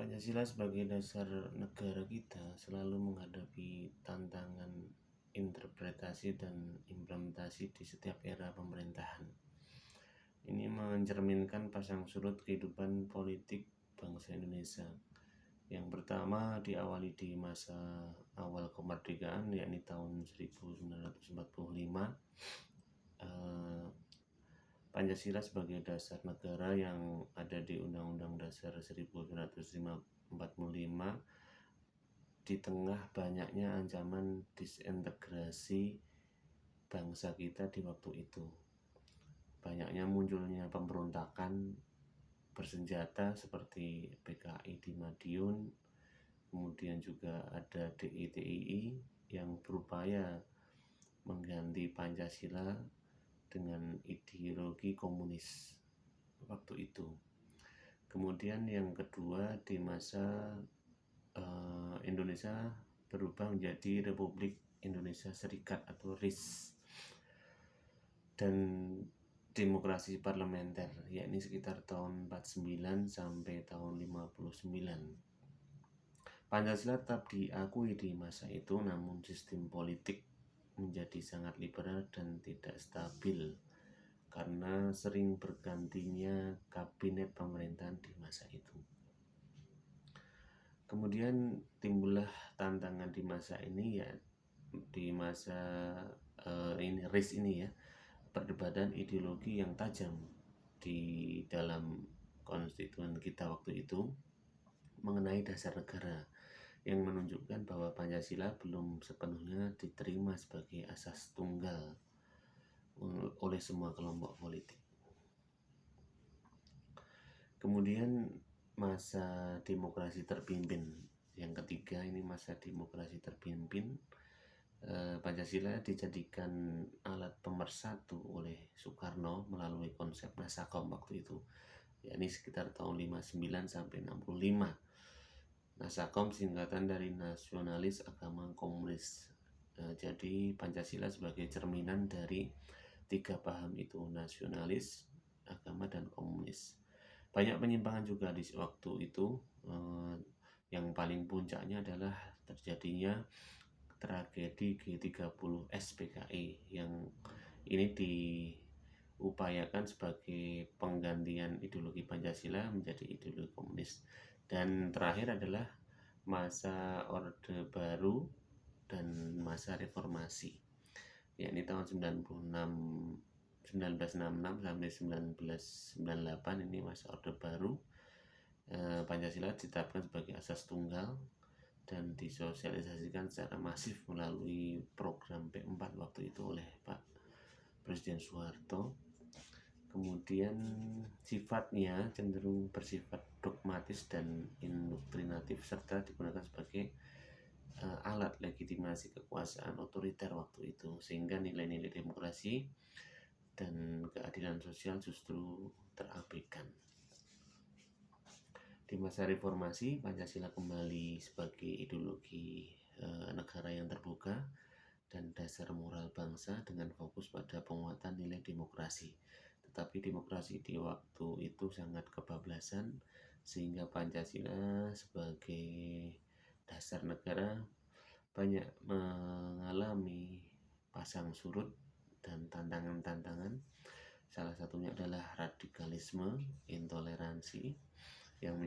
Pancasila sebagai dasar negara kita selalu menghadapi tantangan interpretasi dan implementasi di setiap era pemerintahan. Ini mencerminkan pasang surut kehidupan politik bangsa Indonesia. Yang pertama diawali di masa awal kemerdekaan, yakni tahun 1945. Pancasila sebagai dasar negara yang ada di Undang-Undang Dasar 1945 di tengah banyaknya ancaman disintegrasi bangsa kita di waktu itu. Banyaknya munculnya pemberontakan bersenjata seperti PKI di Madiun, kemudian juga ada DITII yang berupaya mengganti Pancasila dengan ideologi komunis waktu itu. Kemudian yang kedua, di masa Indonesia berubah menjadi Republik Indonesia Serikat atau RIS, dan demokrasi parlementer, yakni sekitar tahun 49 sampai tahun 59. Pancasila tetap diakui di masa itu, namun sistem politik menjadi sangat liberal dan tidak stabil karena sering bergantinya kabinet pemerintahan di masa itu. Kemudian timbullah tantangan di masa ini, ya di masa ini RIS ini ya, perdebatan ideologi yang tajam di dalam konstituen kita waktu itu mengenai dasar negara, yang menunjukkan bahwa Pancasila belum sepenuhnya diterima sebagai asas tunggal oleh semua kelompok politik. Kemudian masa demokrasi terpimpin, yang ketiga ini masa demokrasi terpimpin. Pancasila dijadikan alat pemersatu oleh Soekarno melalui konsep Nasakom waktu itu, yakni sekitar tahun 59 sampai 65. Nasakom singkatan dari Nasionalis Agama Komunis. Jadi Pancasila sebagai cerminan dari tiga paham itu, nasionalis, agama, dan komunis. Banyak penyimpangan juga di waktu itu. Yang paling puncaknya adalah terjadinya tragedi G30S PKI, yang ini diupayakan sebagai penggantian ideologi Pancasila menjadi ideologi komunis. Dan terakhir adalah masa Orde Baru dan masa reformasi, yakni tahun 1966 sampai 1998, ini masa Orde Baru. Pancasila ditetapkan sebagai asas tunggal dan disosialisasikan secara masif melalui program P4 waktu itu oleh Pak Presiden Soeharto. Kemudian sifatnya cenderung bersifat dogmatis dan indoktrinatif, serta digunakan sebagai alat legitimasi kekuasaan otoriter waktu itu, sehingga nilai-nilai demokrasi dan keadilan sosial justru terabaikan. Di masa reformasi, Pancasila kembali sebagai ideologi negara yang terbuka dan dasar moral bangsa dengan fokus pada penguatan nilai demokrasi. Tetapi demokrasi di waktu itu sangat kebablasan, sehingga Pancasila sebagai dasar negara banyak mengalami pasang surut dan tantangan-tantangan. Salah satunya adalah radikalisme, intoleransi yang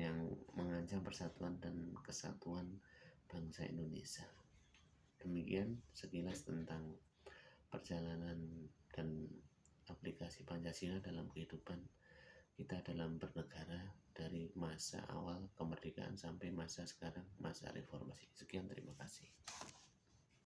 mengancam persatuan dan kesatuan bangsa Indonesia. Demikian sekilas tentang perjalanan dan aplikasi Pancasila dalam kehidupan kita dalam bernegara dari masa awal kemerdekaan sampai masa sekarang, masa reformasi. Sekian, terima kasih.